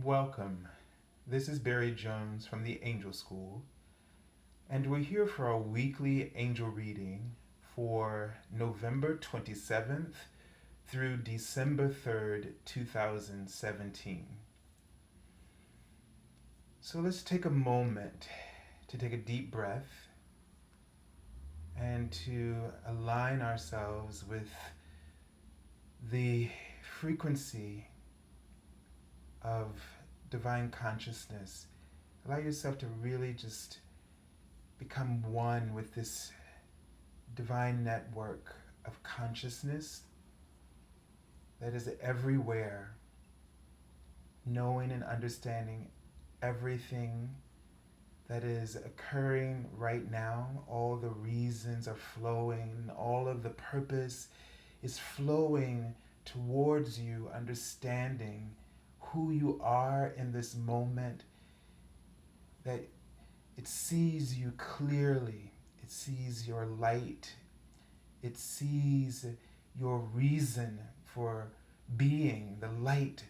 Welcome. This is Barry Jones from the Angel School, and we're here for our weekly angel reading for November 27th through December 3rd, 2017. So let's take a moment to take a deep breath and to align ourselves with the frequency of divine consciousness. Allow yourself to really just become one with this divine network of consciousness that is everywhere, knowing and understanding everything that is occurring right now. All the reasons are flowing, all of the purpose is flowing towards you, understanding who you are in this moment, that it sees you clearly, it sees your light, it sees your reason for being, the light,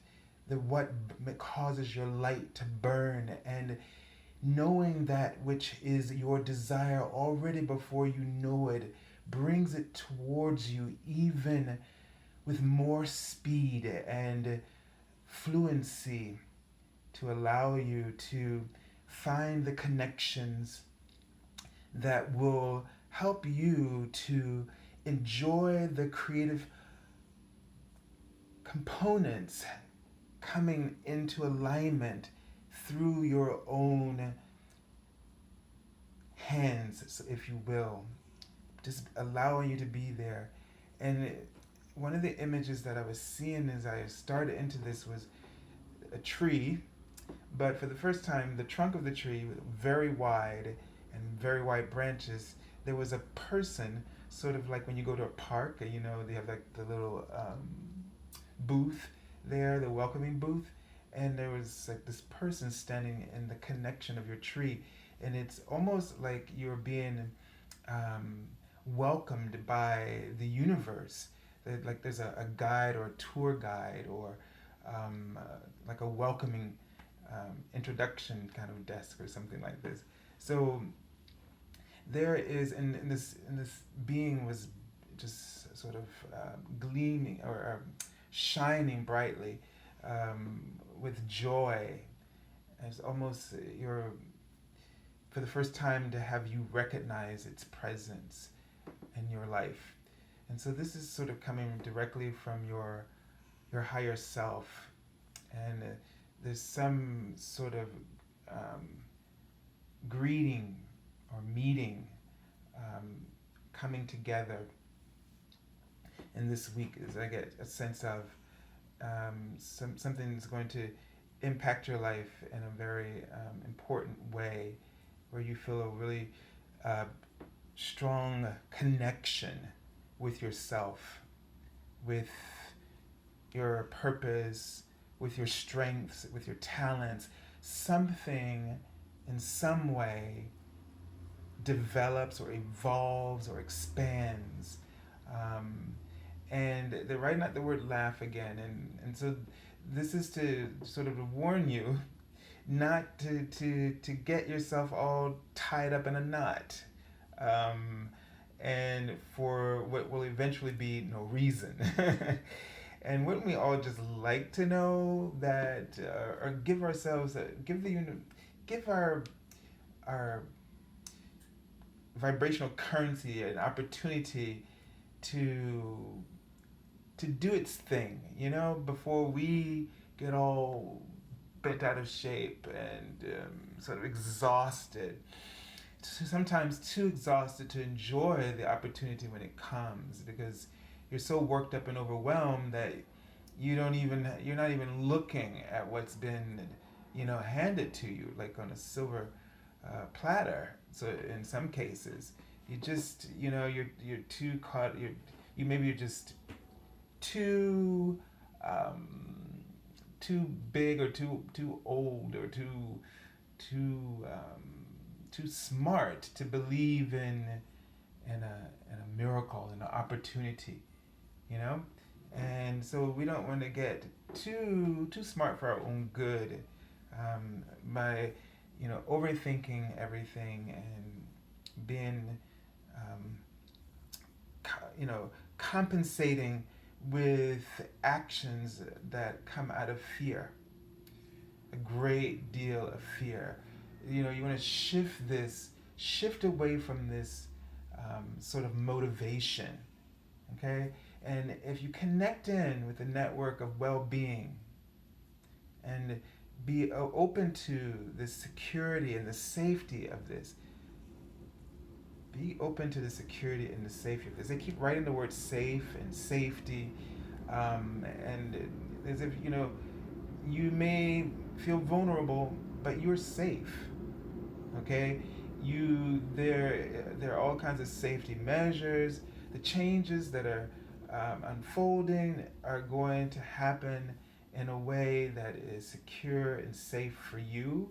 the what causes your light to burn, and knowing that which is your desire already before you know it, brings it towards you even with more speed and fluency to allow you to find the connections that will help you to enjoy the creative components coming into alignment through your own hands, if you will, just allowing you to be there. And one of the images that I was seeing as I started into this was a tree, but for the first time, the trunk of the tree, very wide and very wide branches, there was a person, sort of like when you go to a park, they have like the little booth there, the welcoming booth, and there was like this person standing in the connection of your tree, and it's almost like you're being welcomed by the universe. Like there's a guide or a tour guide or like a welcoming introduction kind of desk or something like this. So there is, and this being was just sort of gleaming or shining brightly with joy. It's almost you're for the first time to have you recognize its presence in your life. And so this is sort of coming directly from your higher self, and there's some sort of greeting or meeting coming together in this week, as I get a sense of something that's going to impact your life in a very important way, where you feel a really strong connection with yourself, with your purpose, with your strengths, with your talents. Something in some way develops or evolves or expands. And they're writing out the word laugh again. And so this is to sort of warn you not to get yourself all tied up in a knot. And for what will eventually be no reason. And wouldn't we all just like to know that, or give ourselves, give our vibrational currency an opportunity to do its thing, before we get all bent out of shape and sort of exhausted. Sometimes too exhausted to enjoy the opportunity when it comes, because you're so worked up and overwhelmed that you're not even looking at what's been handed to you like on a silver platter. So in some cases you just you're too caught, you're just too too big or too old or too smart to believe in a miracle, in an opportunity, you know, And so we don't want to get too smart for our own good, by overthinking everything and being um, compensating with actions that come out of fear, a great deal of fear. You want to shift away from this sort of motivation, okay? And if you connect in with the network of well-being and be open to the security and the safety of this, be open to the security and the safety of this. They keep writing the word safe and safety, and as if you may feel vulnerable, but you're safe. Okay, there are all kinds of safety measures. The changes that are unfolding are going to happen in a way that is secure and safe for you.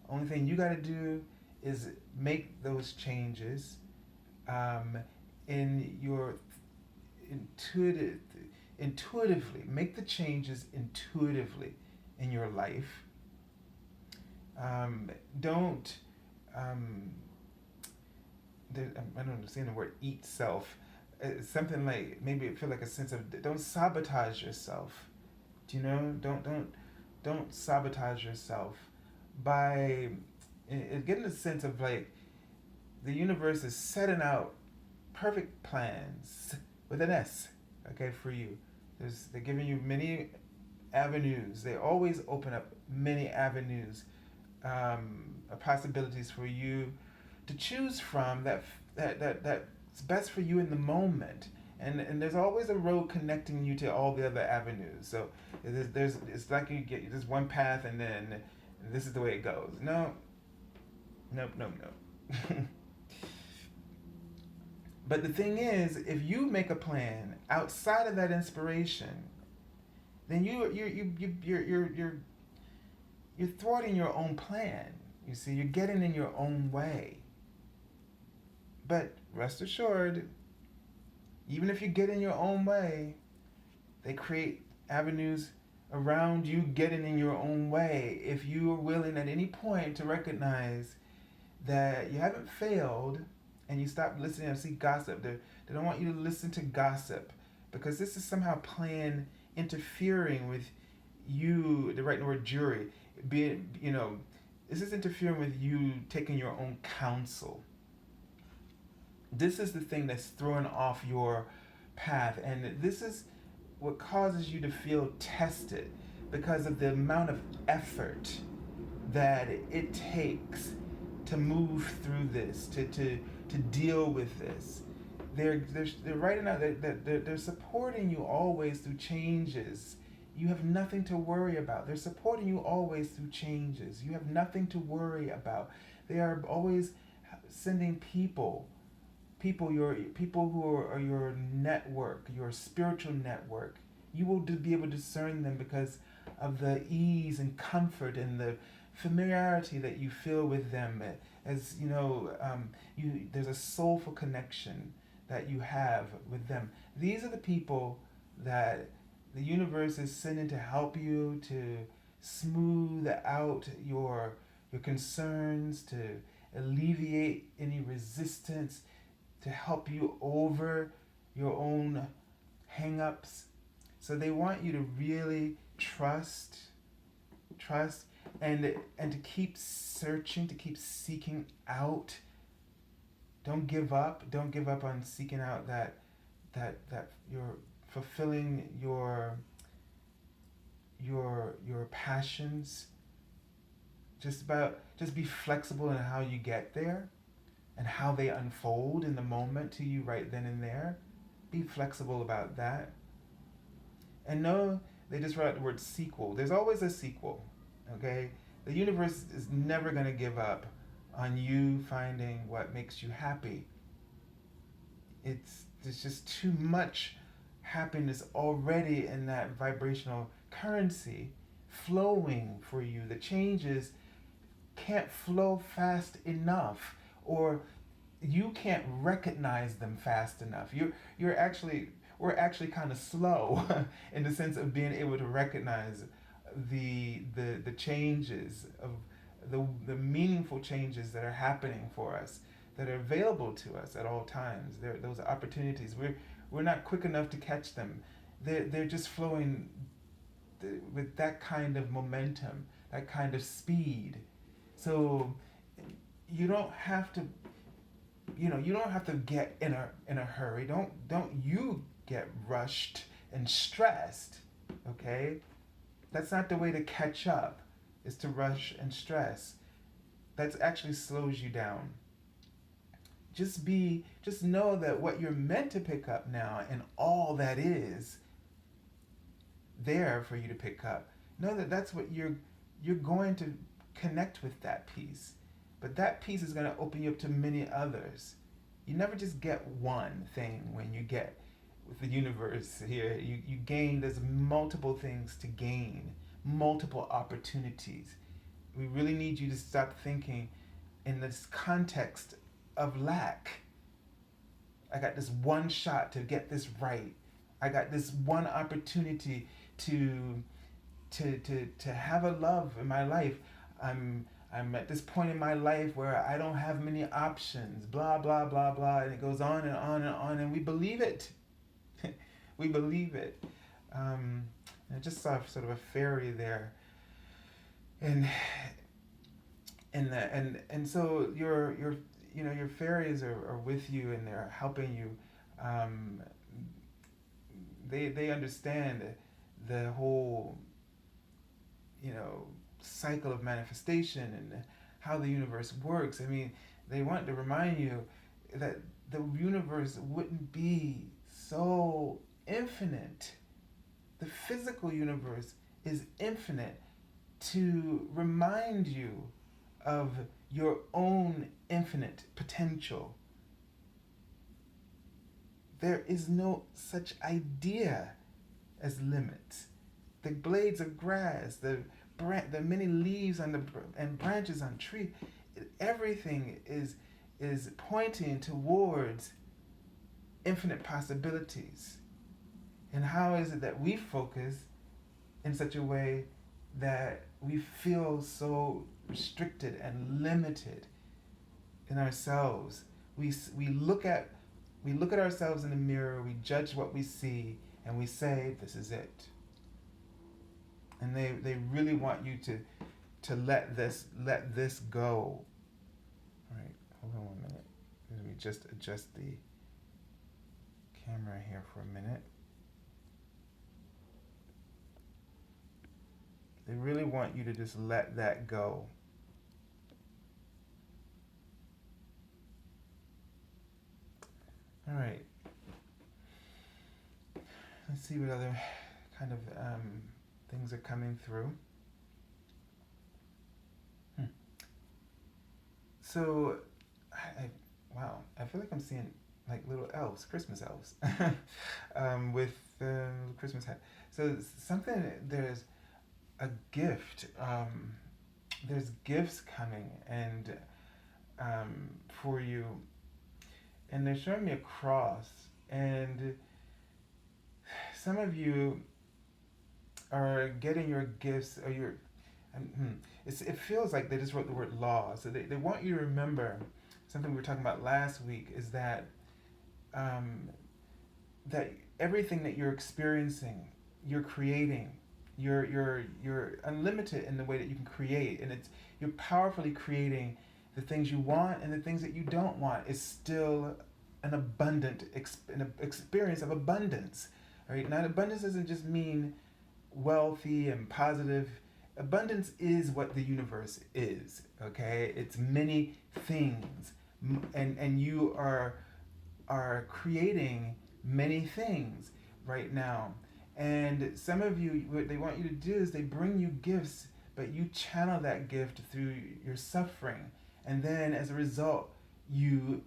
Only thing you got to do is make those changes in your intuitive intuitively. Make the changes intuitively in your life. Don't I don't understand the word eat self. It's something like, maybe it feel like a sense of, don't sabotage yourself. Do you know? Don't sabotage yourself by getting a sense of like the universe is setting out perfect plans with an S, okay, for you. They're giving you many avenues. They always open up many avenues, possibilities for you to choose from that's best for you in the moment. And there's always a road connecting you to all the other avenues. So it's like you get this one path and then this is the way it goes. No, nope, nope, nope. But the thing is, if you make a plan outside of that inspiration, then you're thwarting your own plan. You see, you're getting in your own way. But rest assured, even if you get in your own way, they create avenues around you getting in your own way. If you are willing at any point to recognize that you haven't failed and you stop listening and see gossip, they don't want you to listen to gossip because this is somehow interfering with you, they're writing the word jury, this is interfering with you taking your own counsel. This is the thing that's throwing off your path, and this is what causes you to feel tested because of the amount of effort that it takes to move through this, to deal with this. They're writing out that they're supporting you always through changes. You have nothing to worry about. They're supporting you always through changes. You have nothing to worry about. They are always sending people who are your network, your spiritual network. You will be able to discern them because of the ease and comfort and the familiarity that you feel with them. As there's a soulful connection that you have with them. These are the people that the universe is sending to help you to smooth out your concerns, to alleviate any resistance, to help you over your own hang-ups. So they want you to really trust, and to keep searching, to keep seeking out. Don't give up on seeking out that you're fulfilling your passions. Just be flexible in how you get there and how they unfold in the moment to you right then and there. Be flexible about that. And know, they just wrote the word sequel. There's always a sequel, okay? The universe is never going to give up on you finding what makes you happy. There's just too much happiness already in that vibrational currency flowing for you. The changes can't flow fast enough, or you can't recognize them fast enough. You're actually, we're actually kind of slow in the sense of being able to recognize the changes of the meaningful changes that are happening for us, that are available to us at all times. Those opportunities. We're not quick enough to catch them. They're just flowing with that kind of momentum, that kind of speed. So you don't have to, you don't have to get in a hurry. Don't you get rushed and stressed, okay? That's not the way to catch up, is to rush and stress. That actually slows you down. Just know that what you're meant to pick up now and all that is there for you to pick up. Know that that's what you're going to connect with, that piece. But that piece is going to open you up to many others. You never just get one thing when you get with the universe here. You gain, there's multiple things to gain, multiple opportunities. We really need you to stop thinking in this context of lack. I got this one shot to get this right. I got this one opportunity to have a love in my life. I'm at this point in my life where I don't have many options. Blah blah blah blah, and it goes on and on and on, and we believe it. We believe it. I just saw sort of a fairy there, and so your fairies are with you and they're helping you. They understand the whole cycle of manifestation and how the universe works. I mean, they want to remind you that the universe wouldn't be so infinite. The physical universe is infinite to remind you of your own infinite potential. There is no such idea as limits. The blades of grass, the many leaves on and branches on tree, everything is pointing towards infinite possibilities. And how is it that we focus in such a way that we feel so restricted and limited in ourselves? We look at ourselves in the mirror, we judge what we see, and we say, this is it. And they really want you to let this go. All right, hold on 1 minute. Let me just adjust the camera here for a minute. They really want you to just let that go. All right. Let's see what other kind of things are coming through. So, wow, I feel like I'm seeing like little elves, Christmas elves, with Christmas hat. So there's a gift. There's gifts coming and for you, and they're showing me a cross, and some of you are getting your gifts, or it feels like they just wrote the word law. So they want you to remember something we were talking about last week, is that that everything that you're experiencing, you're creating. You're unlimited in the way that you can create, and you're powerfully creating the things you want, and the things that you don't want is still an abundant experience of abundance. Right? Now, abundance doesn't just mean wealthy and positive. Abundance is what the universe is. Okay, it's many things, and you are creating many things right now. And some of you, what they want you to do is they bring you gifts, but you channel that gift through your suffering. And then as a result, you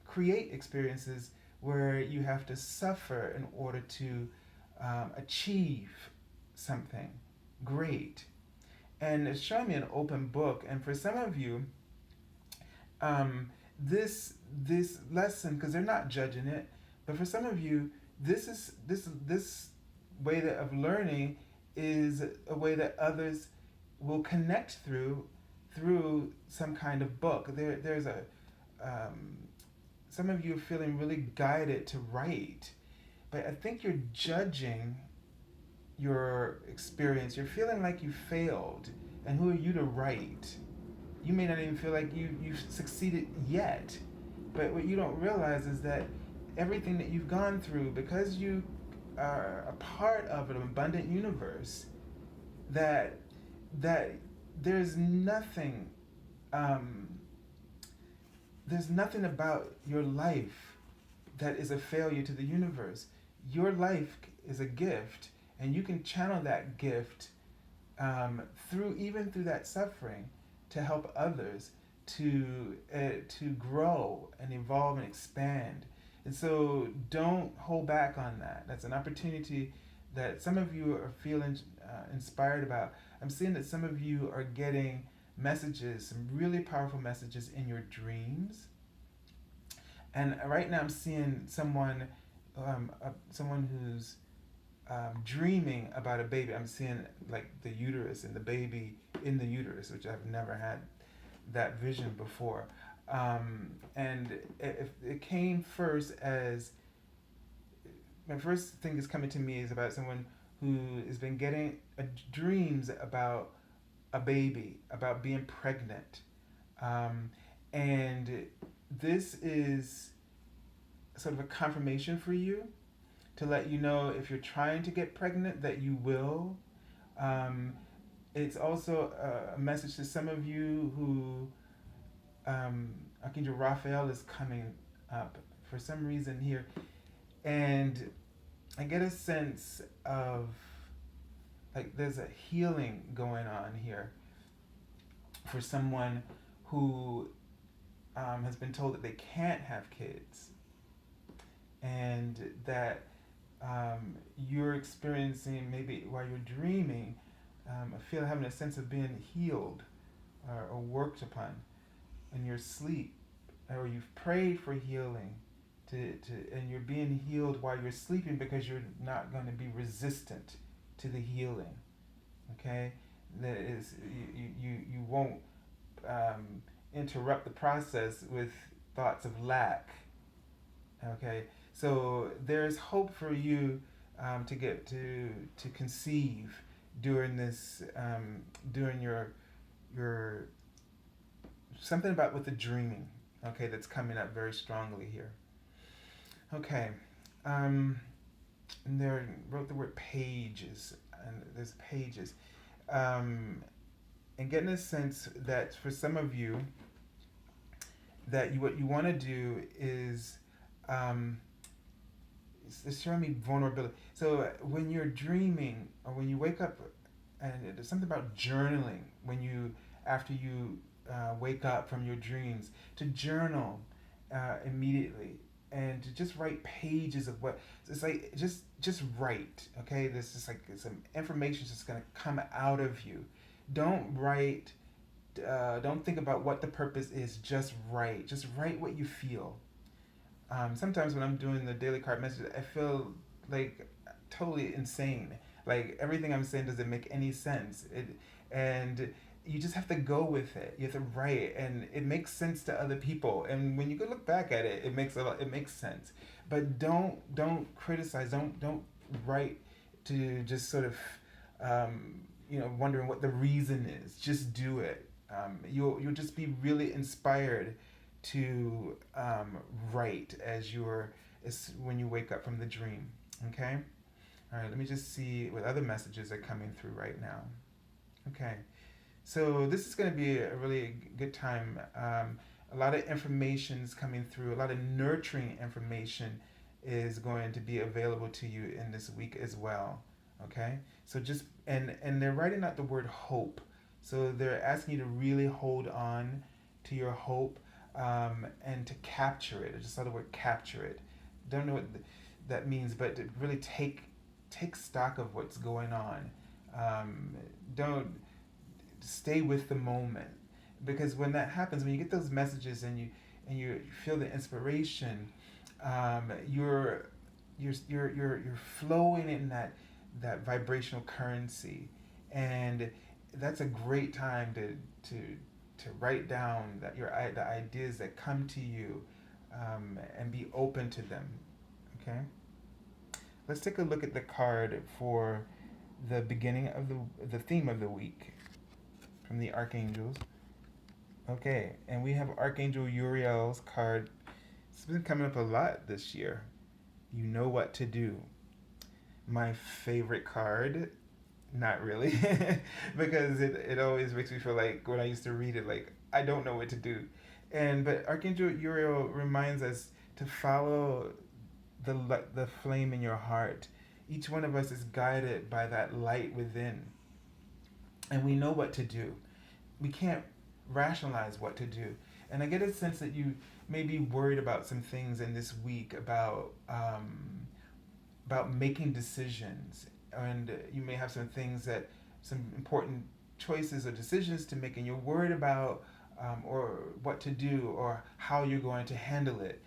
create experiences where you have to suffer in order to achieve something great. And it's showing me an open book. And for some of you, this lesson, because they're not judging it, But for some of you, this way of learning is a way that others will connect through some kind of book. There's a some of you are feeling really guided to write, but I think you're judging your experience. You're feeling like you failed, and who are you to write? You may not even feel like you've succeeded yet, but what you don't realize is that everything that you've gone through, because you are a part of an abundant universe, that that there's nothing um, there's nothing about your life that is a failure to the universe. Your life is a gift, and you can channel that gift through that suffering to help others to grow and evolve and expand. And so don't hold back on that. That's an opportunity that some of you are feeling inspired about. I'm seeing that some of you are getting messages, some really powerful messages in your dreams. And right now I'm seeing someone who's dreaming about a baby. I'm seeing like the uterus and the baby in the uterus, which I've never had that vision before. And it came first as my first thing that's coming to me is about someone who has been getting dreams about a baby, about being pregnant. And this is sort of a confirmation for you to let you know if you're trying to get pregnant that you will. It's also a message to some of you who Archangel Raphael is coming up for some reason here. And I get a sense of like there's a healing going on here for someone who has been told that they can't have kids, and that you're experiencing maybe while you're dreaming, having a sense of being healed or worked upon in your sleep, or you've prayed for healing and you're being healed while you're sleeping because you're not going to be resistant to the healing. Okay, that is you won't interrupt the process with thoughts of lack. Okay, so there's hope for you to get to conceive during this during your something about with the dreaming. Okay, that's coming up very strongly here. Okay, and there wrote the word pages, and there's pages, and getting a sense that for some of you that what you want to do is it's showing me vulnerability. So when you're dreaming or when you wake up, and there's something about journaling when you after you wake up from your dreams, to journal immediately and to just write pages of what it's like. Just write. Okay, there's just like some information just gonna come out of you. Don't write. Don't think about what the purpose is. Just write. Just write what you feel. Sometimes when I'm doing the daily card message, I feel like totally insane. Like everything I'm saying doesn't make any sense. And you just have to go with it. You have to write it, and it makes sense to other people. And when you go look back at it, it makes sense. But don't criticize. Don't write to just sort of wondering what the reason is. Just do it. You'll just be really inspired to write when you wake up from the dream. Okay? All right, let me just see what other messages are coming through right now. Okay, so this is going to be a really good time. A lot of information is coming through. A lot of nurturing information is going to be available to you in this week as well. Okay, so and they're writing out the word hope. So they're asking you to really hold on to your hope and to capture it. I just saw the word capture it. Don't know what that means, but to really take stock of what's going on. Don't stay with the moment, because when that happens, when you get those messages and you feel the inspiration, You're flowing in that vibrational currency, and that's a great time to write down the ideas that come to you, and be open to them. Okay, let's take a look at the card for the beginning of the theme of the week from the archangels. Okay, and we have Archangel Uriel's card. It's been coming up a lot this year. You know what to do. My favorite card, not really, because it always makes me feel like when I used to read it, like I don't know what to do. But Archangel Uriel reminds us to follow the flame in your heart. Each one of us is guided by that light within, and we know what to do. We can't rationalize what to do. And I get a sense that you may be worried about some things in this week about making decisions, and you may have some important choices or decisions to make, and you're worried about or what to do or how you're going to handle it.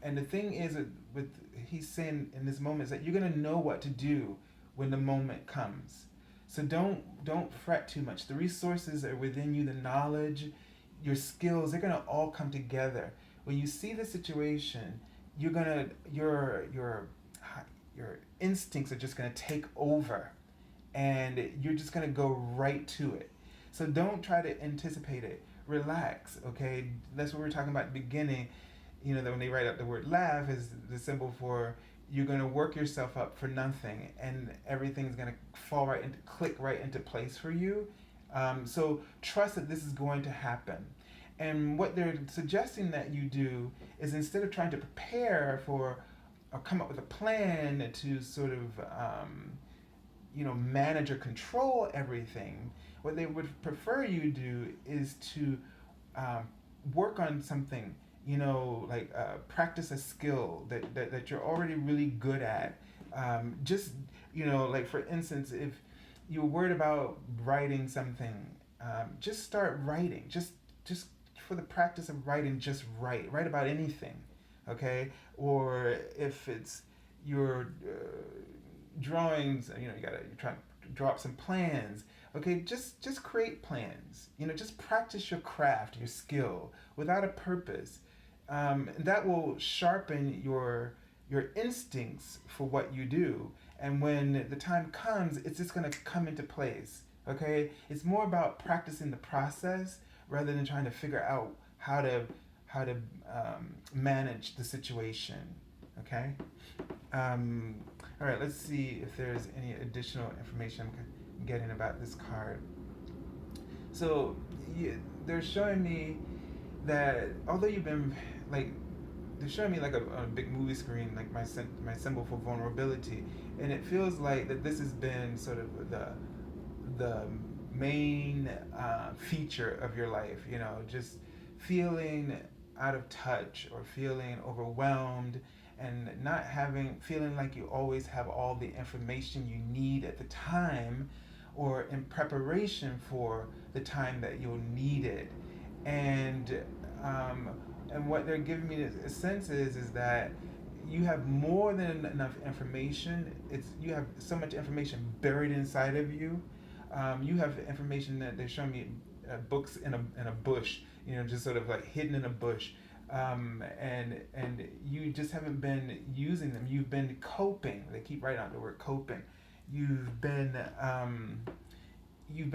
And the thing is, with he's saying in this moment is that you're going to know what to do when the moment comes. So don't fret too much. The resources are within you, the knowledge, your skills, they're gonna all come together. When you see the situation, you're gonna your instincts are just gonna take over, and you're just gonna go right to it. So don't try to anticipate it. Relax, okay? That's what we were talking about at the beginning. You know that when they write out the word laugh is the symbol for you're going to work yourself up for nothing, and everything's going to click right into place for you. So trust that this is going to happen. And what they're suggesting that you do is, instead of trying to prepare for or come up with a plan to sort of manage or control everything, what they would prefer you do is to work on something, like practice a skill that you're already really good at. Just, like for instance, if you're worried about writing something, just start writing. Just for the practice of writing, just write about anything, okay? Or if it's your drawings, you're trying to draw up some plans. Okay, just create plans. Just practice your craft, your skill, without a purpose. That will sharpen your instincts for what you do. And when the time comes, it's just going to come into place. Okay, it's more about practicing the process rather than trying to figure out how to manage the situation. Okay. All right. Let's see if there's any additional information I'm getting about this card. So they're showing me that although you've been like, they're showing me like a big movie screen, like my symbol for vulnerability, and it feels like that this has been sort of the main feature of your life. Just feeling out of touch or feeling overwhelmed, and not feeling like you always have all the information you need at the time, or in preparation for the time that you'll need it. And what they're giving me a sense is that you have more than enough information. You have so much information buried inside of you. You have information that they're showing me, books in a bush, just sort of like hidden in a bush, and you just haven't been using them. You've been coping. They keep writing out the word coping. You've been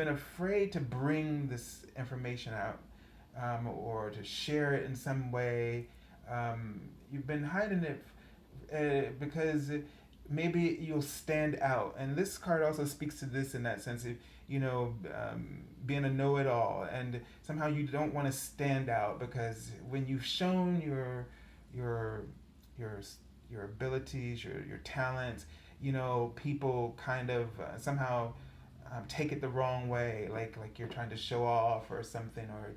afraid to bring this information out, or to share it in some way. You've been hiding it because maybe you'll stand out. And this card also speaks to this in that sense of, being a know-it-all, and somehow you don't want to stand out, because when you've shown your abilities, your talents, people kind of somehow take it the wrong way, like you're trying to show off or something, or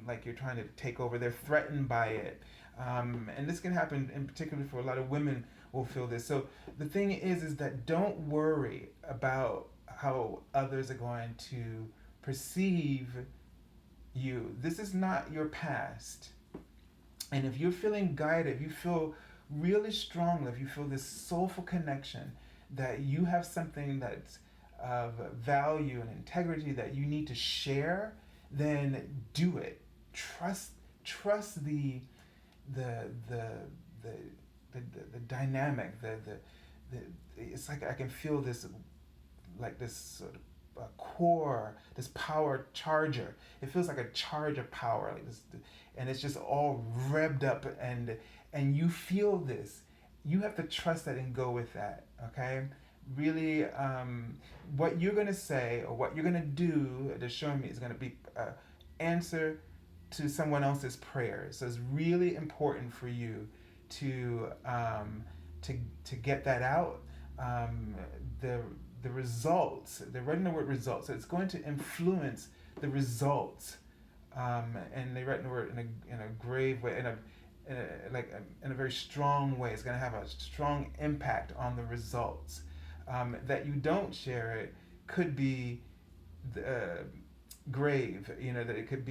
like you're trying to take over. They're threatened by it, and this can happen in particular for a lot of women will feel this. So the thing is that don't worry about how others are going to perceive you. This is not your past. And if you're feeling guided, if you feel really strongly, if you feel this soulful connection that you have something that's of value and integrity that you need to share, then do it. Trust trust the the the the dynamic, the it's like I can feel this, like this sort of core, this power charger. It feels like a charge of power, like this, and it's just all revved up, and you feel this. You have to trust that and go with that. Okay, really, what you're gonna say or what you're gonna do to show me is gonna be answer to someone else's prayers. So it's really important for you to to get that out. Um, the the results. They're writing the word results. So it's going to influence the results. And they write the word in a grave way, in a very strong way. It's going to have a strong impact on the results. That you don't share it could be grave. That it could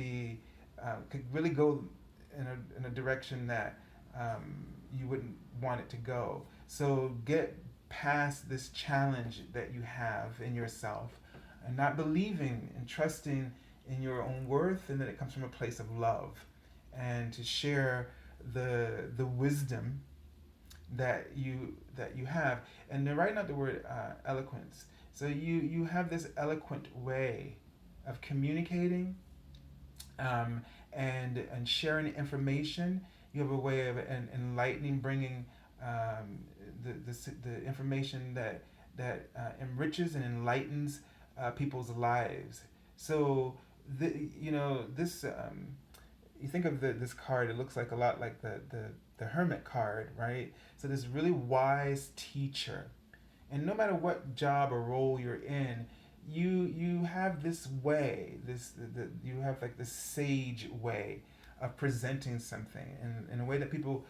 really go in a direction that you wouldn't want it to go. So get past this challenge that you have in yourself, and not believing and trusting in your own worth, and that it comes from a place of love, and to share the wisdom that you have. And they're writing out the word eloquence. So you have this eloquent way of communicating, and sharing information. You have a way of enlightening, bringing the information that enriches and enlightens people's lives. So this, you think of this card. It looks like a lot like the Hermit card, right? So this really wise teacher, and no matter what job or role you're in, you have this way, you have like this sage way of presenting something in a way that people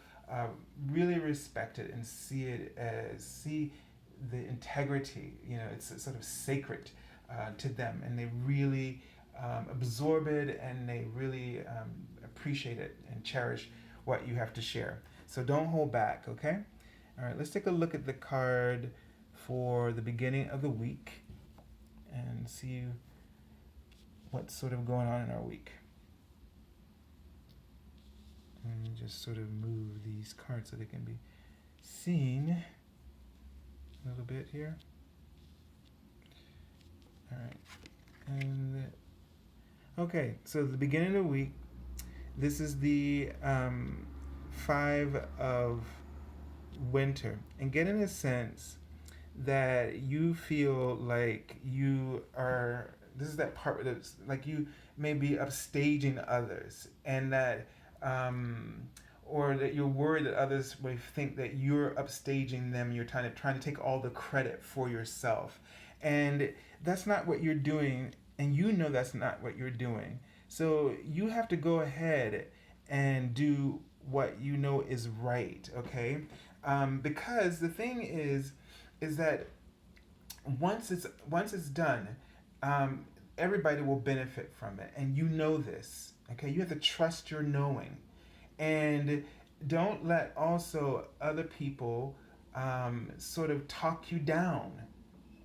really respect it and see the integrity. It's sort of sacred to them, and they really absorb it, and they really appreciate it and cherish what you have to share. So don't hold back, okay? All right, let's take a look at the card for the beginning of the week and see what's sort of going on in our week. And just sort of move these cards so they can be seen a little bit here. All right. And okay, so the beginning of the week, this is the 5 of winter. And get in a sense that you feel like this is that part where it's like you may be upstaging others, and that or that you're worried that others may think that you're upstaging them. You're trying to take all the credit for yourself, and that's not what you're doing, and that's not what you're doing. So you have to go ahead and do what you know is right, okay? Because the thing is that once it's done, everybody will benefit from it, and you know this. Okay, you have to trust your knowing, and don't let also other people sort of talk you down.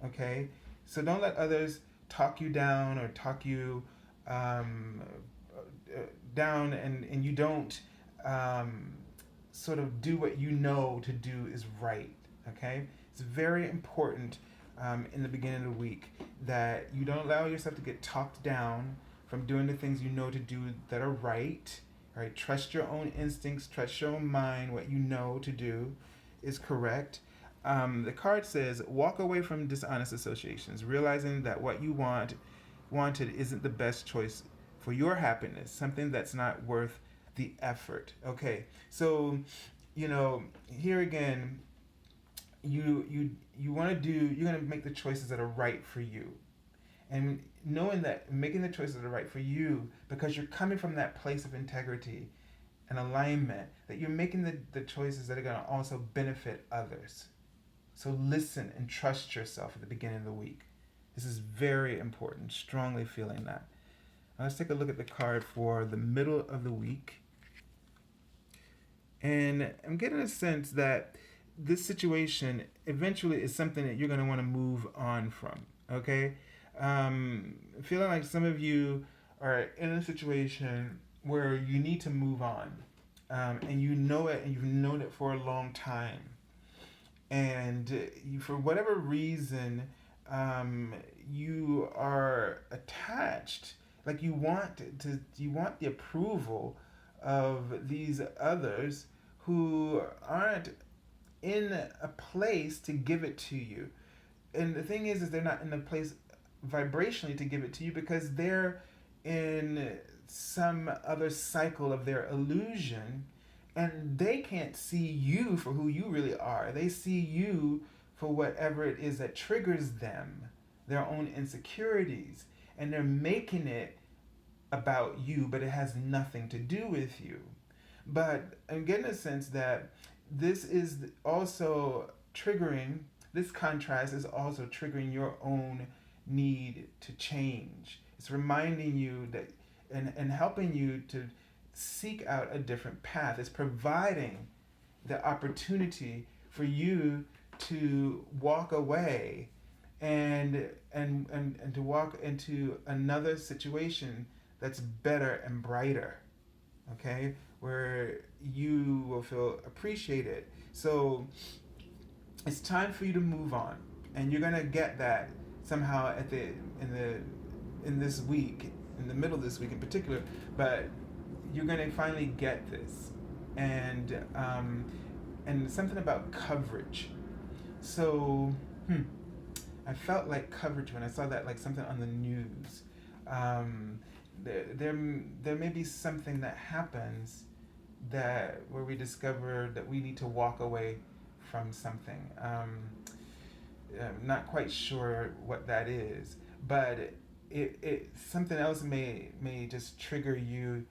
Okay, so don't let others talk you down or talk you down, and you don't sort of do what you know to do is right. Okay, it's very important in the beginning of the week that you don't allow yourself to get talked down from doing the things you know to do that are right. Right? Trust your own instincts, trust your own mind. What you know to do is correct. The card says, walk away from dishonest associations, realizing that what you wanted isn't the best choice for your happiness, something that's not worth the effort. Okay, so here again, you want to you're going to make the choices that are right for you, and knowing that making the choices that are right for you, because you're coming from that place of integrity and alignment, that you're making the choices that are going to also benefit others. So listen and trust yourself at the beginning of the week. This is very important. Strongly feeling that. Now let's take a look at the card for the middle of the week. And I'm getting a sense that this situation eventually is something that you're going to want to move on from. Okay? Feeling like some of you are in a situation where you need to move on. And you know it, and you've known it for a long time. And you, for whatever reason, you are attached. Like you want the approval of these others who aren't in a place to give it to you. And the thing is they're not in a place vibrationally to give it to you because they're in some other cycle of their illusion, and they can't see you for who you really are. They see you for whatever it is that triggers them, their own insecurities, and they're making it about you, but it has nothing to do with you. But I'm getting a sense that this is also triggering, this contrast is also triggering your own need to change. It's reminding you that, and helping you to seek out a different path. It's providing the opportunity for you to walk away and to walk into another situation that's better and brighter, okay, where you will feel appreciated. So it's time for you to move on, and you're gonna get that somehow at the in this week, in the middle of this week in particular. But you're gonna finally get this, and something about coverage. So I felt like coverage when I saw that, like something on the news. Um, there may be something that happens that where we discover that we need to walk away from something. I'm not quite sure what that is, but it something else may just trigger you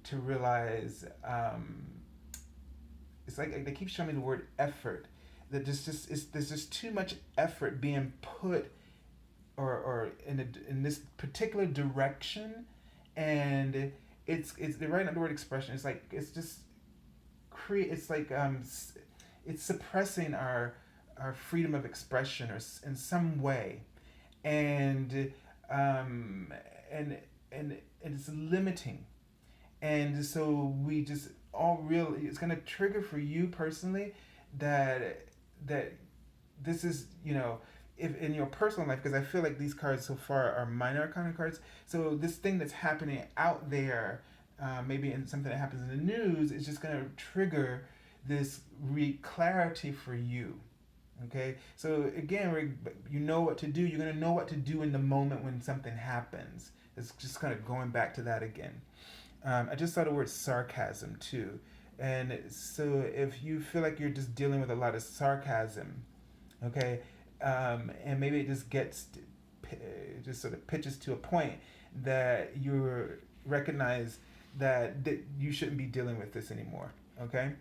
to realize, it's like they keep showing me the word effort. That there's just too much effort being put or in this particular direction, and it's they're writing out the word expression. It's like it's just create. It's like it's suppressing our freedom of expression or in some way, and um, and and it's limiting, and so we just all really it's gonna trigger for you personally that this is, if in your personal life, because I feel like these cards so far are minor arcana cards. So this thing that's happening out there, maybe in something that happens in the news, is just going to trigger this clarity for you. Okay, so again, you know what to do. You're going to know what to do in the moment when something happens. It's just kind of going back to that again. I just saw the word sarcasm too. And so if you feel like you're just dealing with a lot of sarcasm, okay, and maybe it just just sort of pitches to a point that you recognize that you shouldn't be dealing with this anymore, okay?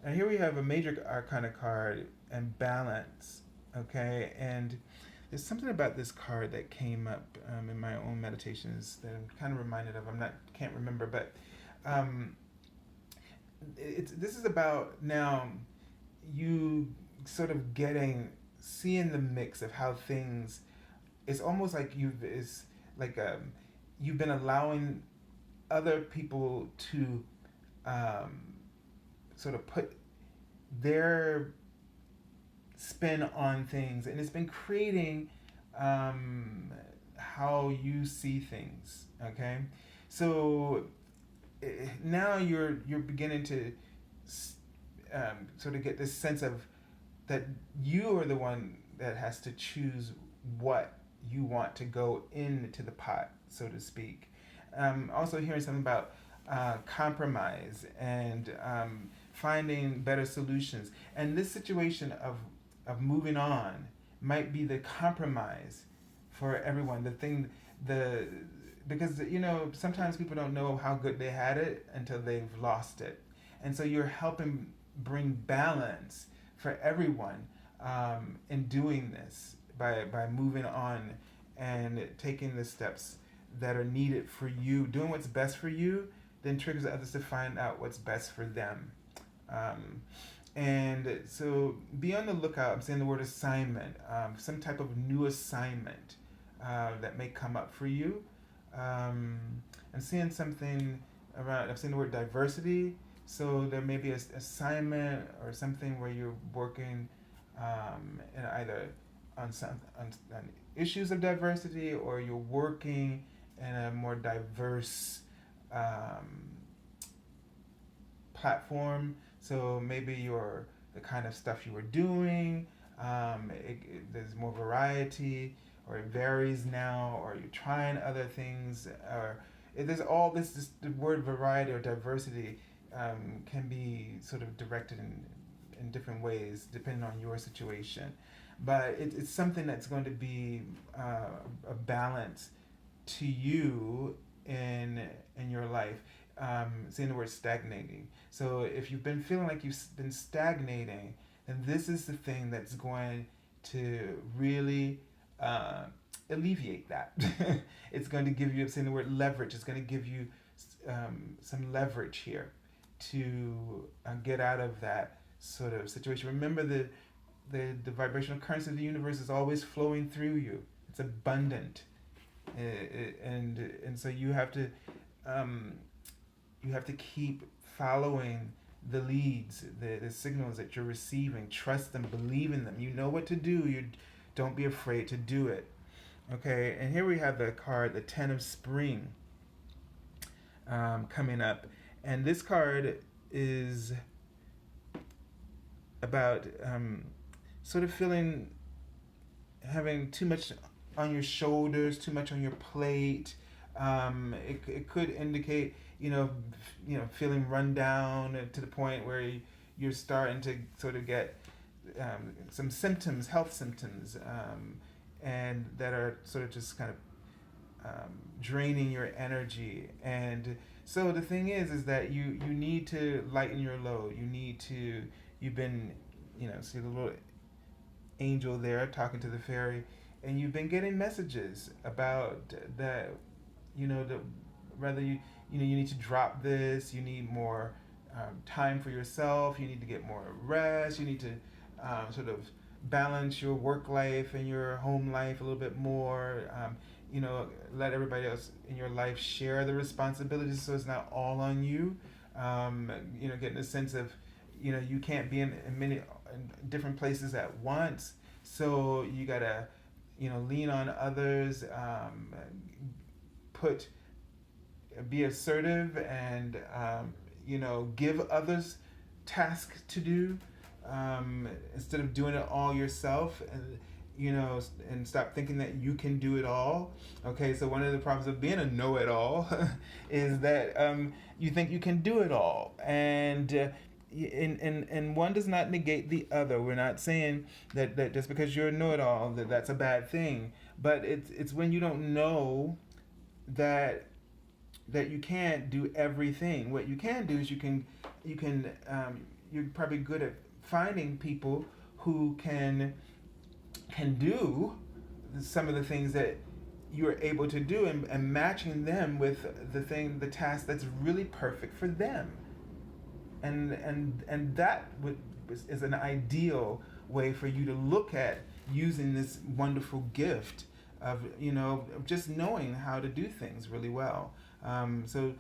And here we have a major arcana card and balance, okay? And there's something about this card that came up in my own meditations that I'm kind of reminded of. Can't remember, but this is about now you sort of seeing the mix of how things. It's almost like you've been allowing other people to sort of put their spin on things, and it's been creating how you see things. Okay, so now you're beginning to sort of get this sense of that you are the one that has to choose what you want to go into the pot, so to speak. Also hearing something about compromise and finding better solutions. And this situation of moving on might be the compromise for everyone. Because sometimes people don't know how good they had it until they've lost it. And so you're helping bring balance for everyone in doing this by moving on and taking the steps that are needed for you, doing what's best for you, then triggers others to find out what's best for them. And so be on the lookout. I'm saying the word assignment, some type of new assignment that may come up for you. Um, I'm seeing something around, I'm seeing the word diversity. So there may be an assignment or something where you're working in either on issues of diversity, or you're working in a more diverse um, platform. So maybe the kind of stuff you were doing, there's more variety, or it varies now, or you're trying other things, or there's all this the word variety or diversity can be sort of directed in different ways depending on your situation. But it's something that's going to be a balance to you in your life. Saying the word stagnating. So if you've been feeling like you've been stagnating, then this is the thing that's going to really alleviate that. It's going to give you, I'm saying the word leverage, it's going to give you some leverage here to get out of that sort of situation. Remember, the vibrational currents of the universe is always flowing through you. It's abundant. And so um, you have to keep following the leads, the signals that you're receiving. Trust them, believe in them. You know what to do. You don't be afraid to do it. Okay, and here we have the card, the Ten of Spring, coming up, and this card is about sort of having too much on your shoulders, too much on your plate. It could indicate, feeling run down to the point where you're starting to sort of get some symptoms, health symptoms, and that are sort of just kind of draining your energy. And so the thing is that you need to lighten your load. You've been, see the little angel there talking to the fairy, and you've been getting messages about that, the rather you need to drop this. You need more time for yourself. You need to get more rest. You need to sort of balance your work life and your home life a little bit more. Let everybody else in your life share the responsibilities, so it's not all on you. Getting a sense of, you can't be in many in different places at once, so you gotta, lean on others, put be assertive, and give others tasks to do, instead of doing it all yourself, and stop thinking that you can do it all. Okay, so one of the problems of being a know-it-all is that you think you can do it all, and one does not negate the other. We're not saying that just because you're a know-it-all that's a bad thing, but it's when you don't know that you can't do everything. What you can do is you're probably good at finding people who can do some of the things that you're able to do, and matching them with the task that's really perfect for them. And that is an ideal way for you to look at using this wonderful gift of just knowing how to do things really well. So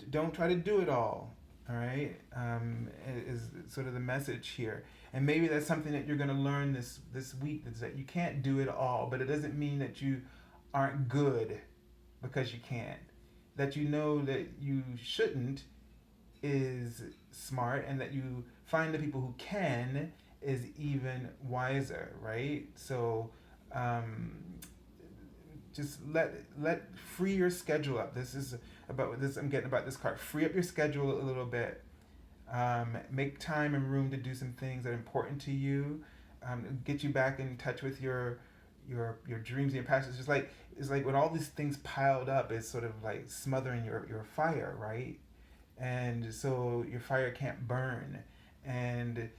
don't try to do it all. All right, is sort of the message here, and maybe that's something that you're going to learn this week, is that you can't do it all, but it doesn't mean that you aren't good because you can't. That that you shouldn't is smart, and that you find the people who can is even wiser, right? So just let free your schedule up. This is about this. I'm getting about this card. Free up your schedule a little bit. Make time and room to do some things that are important to you. Get you back in touch with your dreams and your passions. It's like when all these things piled up, it's sort of like smothering your fire, right? And so your fire can't burn, and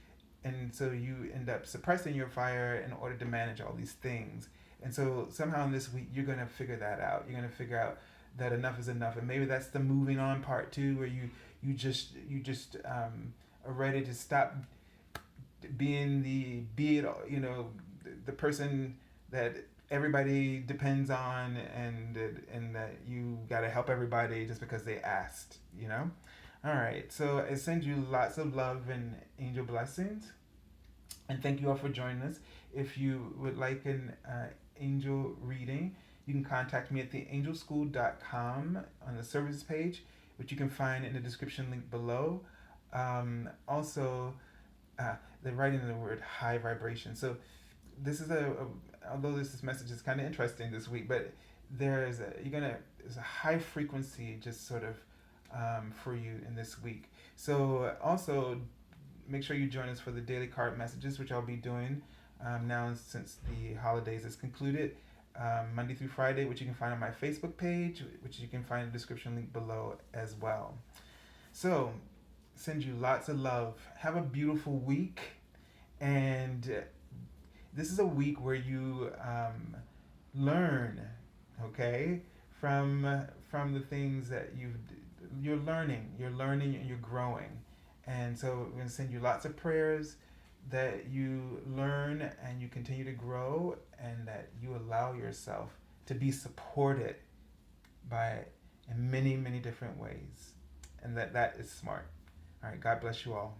so you end up suppressing your fire in order to manage all these things. And so somehow in this week you're going to figure that out. You're going to figure out that enough is enough, and maybe that's the moving on part too, where you just are ready to stop being the person that everybody depends on, and that you got to help everybody just because they asked, you know? All right, so I send you lots of love and angel blessings, and thank you all for joining us. If you would like an angel reading, you can contact me at theangelschool.com on the services page, which you can find in the description link below. Also, they're writing the word high vibration. So this is although this message is kind of interesting this week, but there's a high frequency just sort of for you in this week. So also make sure you join us for the daily card messages, which I'll be doing now since the holidays is concluded, Monday through Friday, which you can find on my Facebook page, which you can find in the description link below as well. So send you lots of love. Have a beautiful week, and this is a week where you learn, okay, from the things that you're learning, and you're growing. And so we're going to send you lots of prayers that you learn and you continue to grow, and that you allow yourself to be supported by in many, many different ways. And that is smart. All right, God bless you all.